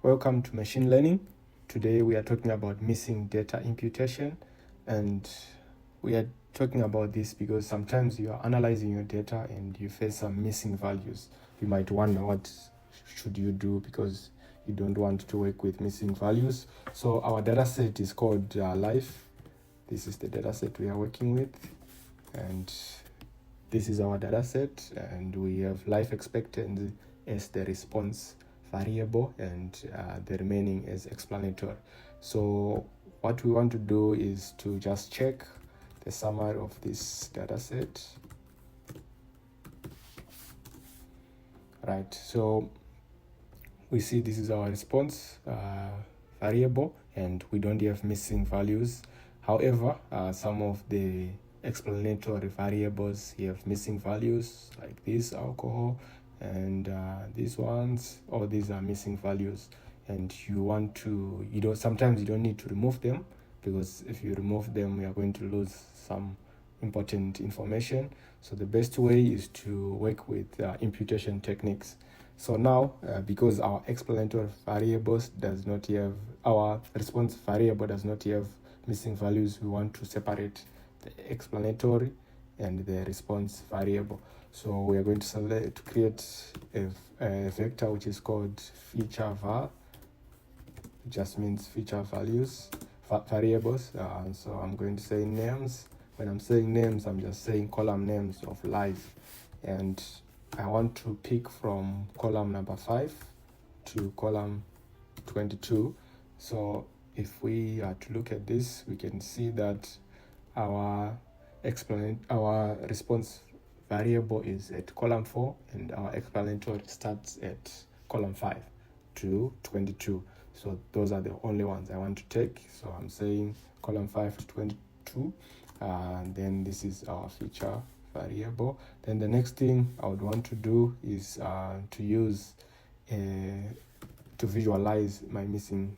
Welcome to machine learning. Today we are talking about missing data imputation, and we are talking about this because sometimes you are analyzing your data and you face some missing values. You might wonder what should you do because you don't want to work with missing values. So our data set is called life. This is the data set we are working with, and this is our data set, and we have life expectancy as the response variable and the remaining is explanatory. So what we want to do is to just check the summary of this data set. Right, so we see this is our response variable and we don't have missing values. However, some of the explanatory variables have missing values, like this alcohol and these ones. All these are missing values, and sometimes you don't need to remove them, because if you remove them we are going to lose some important information. So the best way is to work with imputation techniques. So now, because our explanatory variables does not have, our response variable does not have missing values, we want to separate the explanatory and the response variable. So we are going to create a vector which is called feature var. It just means feature values, variables. So I'm going to say names. When I'm saying names, I'm just saying column names of life, and I want to pick from column number 5 to column 22. So if we are to look at this, we can see that our response variable is at column 4 and our explanatory starts at column 5 to 22. So those are the only ones I want to take. So I'm saying column 5 to 22, and then this is our feature variable. Then the next thing I would want to do is to use to visualize my missing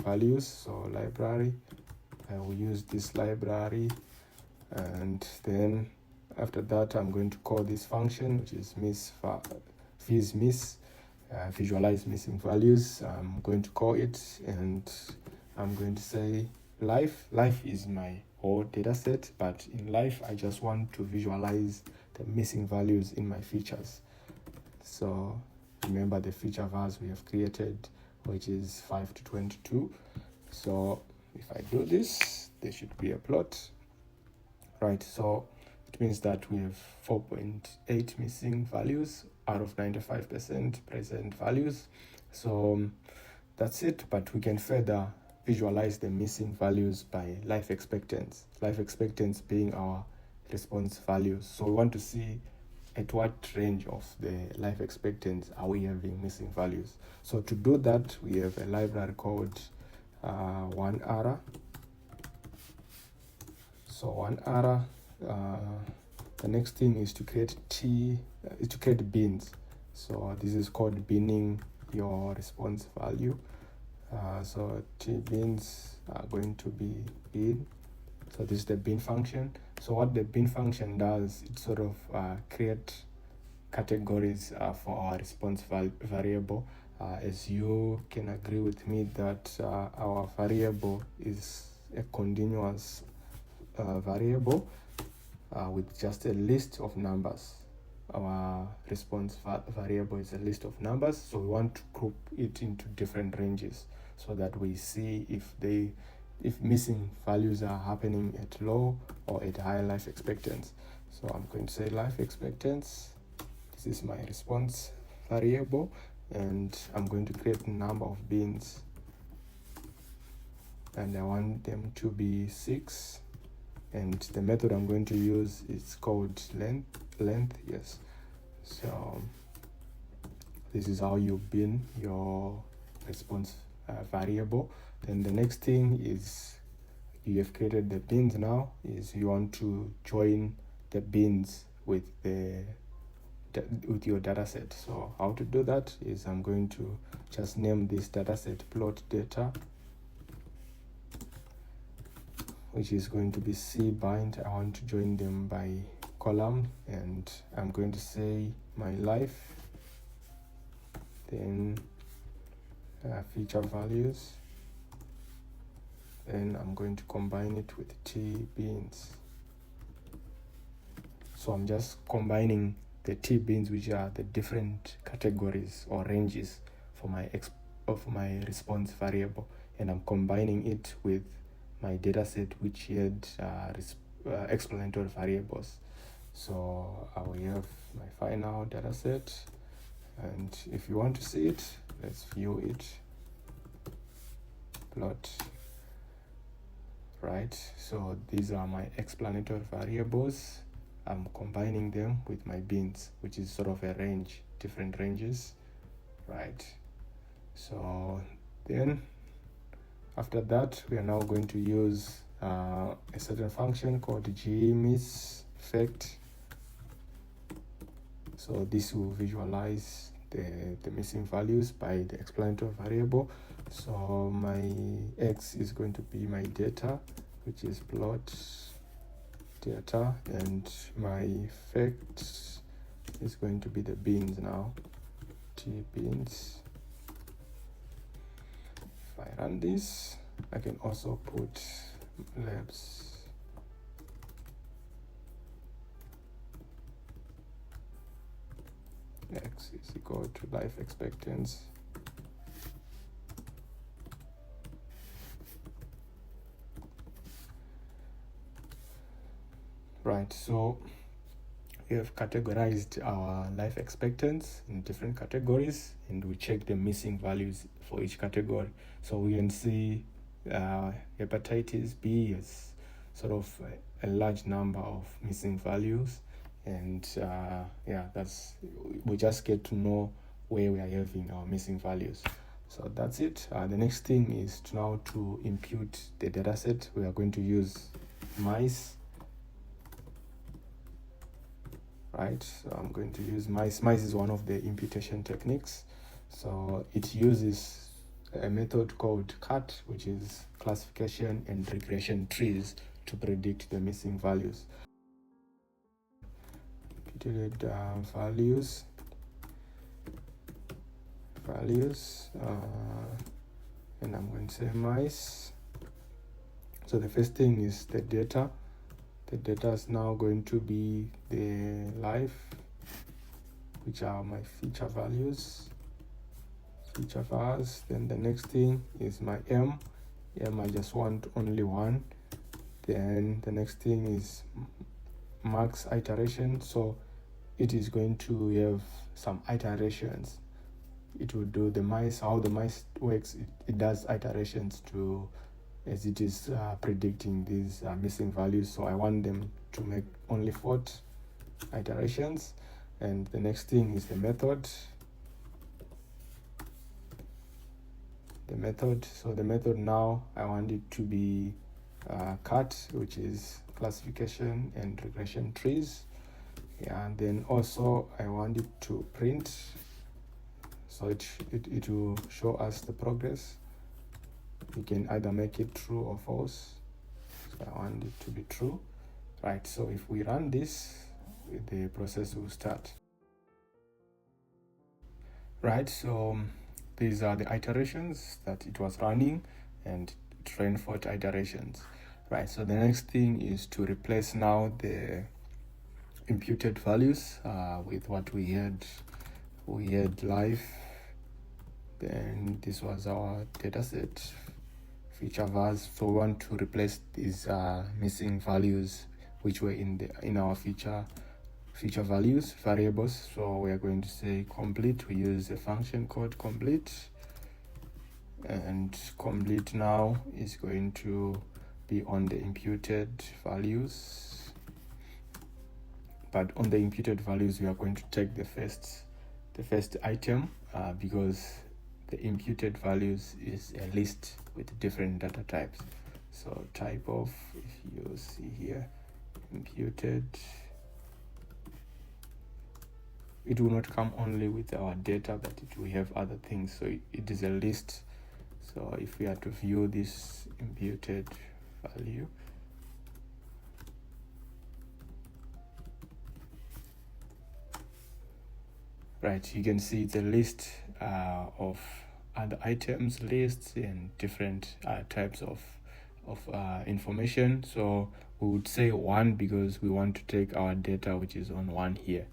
values. So library, I will use this library, and then after that I'm going to call this function, which is visualize missing values. I'm going to call it, and I'm going to say life is my whole data set, but in life I just want to visualize the missing values in my features. So remember the feature vars we have created, which is 5 to 22. So if I do this, there should be a plot, right? So it means that we have 4.8 missing values out of 95% present values. So that's it, but we can further visualize the missing values by life expectancy being our response values. So we want to see at what range of the life expectancy are we having missing values. So to do that, we have a library called 1ara. So 1ara, the next thing is to create bins. So this is called binning your response value. So t bins are going to be bin. So this is the bin function. So what the bin function does, it sort of create categories for our response variable. As you can agree with me that our variable is a continuous variable with just a list of numbers. Our response variable is a list of numbers, so we want to group it into different ranges so that we see if missing values are happening at low or at high life expectancy. So I'm going to say life expectancy. This is my response variable, and I'm going to create a number of bins, and I want them to be 6. And the method I'm going to use is called length. Yes. So this is how you bin your response variable. Then the next thing is, you have created the bins. Now is you want to join the bins with your data set. So how to do that is, I'm going to just name this data set plot data, which is going to be cbind. I want to join them by column, and I'm going to say my life, then feature values. Then I'm going to combine it with T beans. So I'm just combining the T beans, which are the different categories or ranges for my response variable, and I'm combining it with my dataset, which had explanatory variables. So I will have my final dataset, and if you want to see it, let's view it. Plot. Right, so these are my explanatory variables. I'm combining them with my beans, which is sort of a range, different ranges, right? So then after that, we are now going to use a certain function called gmiss effect. So this will visualize the missing values by the explanatory variable. So my x is going to be my data, which is plot data, and my effect is going to be the beans now, T beans. If I run this, I can also put labs. X is equal to life expectancy. Right, so we have categorized our life expectancy in different categories, and we check the missing values for each category. So we can see hepatitis B is sort of a large number of missing values, and we just get to know where we are having our missing values. So that's it. The next thing is now to impute the dataset. We are going to use mice. Right, so I'm going to use mice. Mice is one of the imputation techniques. So it uses a method called CAT, which is classification and regression trees, to predict the missing values. Imputed values, and I'm going to say mice. So the first thing is the data. The data is now going to be the life, which are my feature values, feature vars. Then the next thing is my M. I just want only one. Then the next thing is max iteration. So it is going to have some iterations. It will do the mice. How the mice works, it does iterations to, as it is predicting these missing values. So I want them to make only 4 iterations. And the next thing is the method. So the method now, I want it to be CAT, which is classification and regression trees. And then also I want it to print, so it will show us the progress. You can either make it true or false. So I want it to be true. Right, so if we run this, the process will start. Right, so these are the iterations that it was running, and it ran 4 iterations. Right, so the next thing is to replace now the imputed values with what we had. We had life, then this was our dataset, feature vars. So we want to replace these missing values which were in our feature values variables. So we are going to say complete. We use a function called complete, and complete now is going to be on the imputed values. But on the imputed values, we are going to take the first item because the imputed values is a list with different data types. So type of, if you see here, imputed, it will not come only with our data, but it will have other things. So it is a list. So if we are to view this imputed value, right, you can see it's a list of other items, lists, and different types of information. So we would say 1 because we want to take our data which is on 1 here,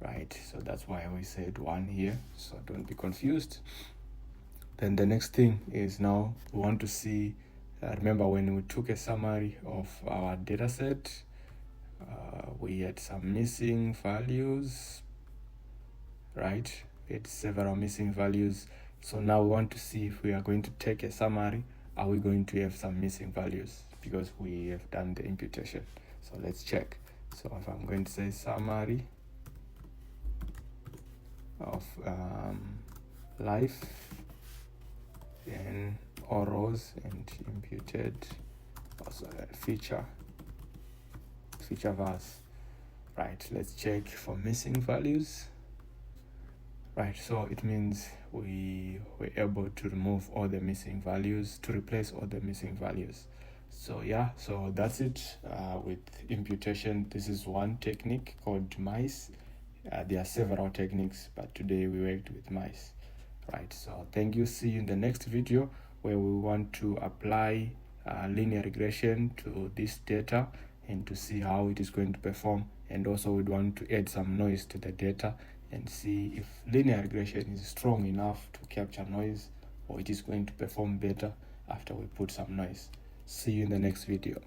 right? So that's why we said 1 here, so don't be confused. Then the next thing is now we want to see, remember when we took a summary of our data set, we had some missing values, right? We had several missing values. So now we want to see if we are going to take a summary, are we going to have some missing values because we have done the imputation. So let's check. So if I'm going to say summary of life, then all rows and imputed also feature vars, right? Let's check for missing values, right? So it means we were able to remove all the missing values, to replace all the missing values. So yeah, so that's it with imputation. This is one technique called mice. There are several techniques, but today we worked with mice, right? So thank you. See you in the next video where we want to apply linear regression to this data and to see how it is going to perform, and also we'd want to add some noise to the data and see if linear regression is strong enough to capture noise, or it is going to perform better after we put some noise. See you in the next video.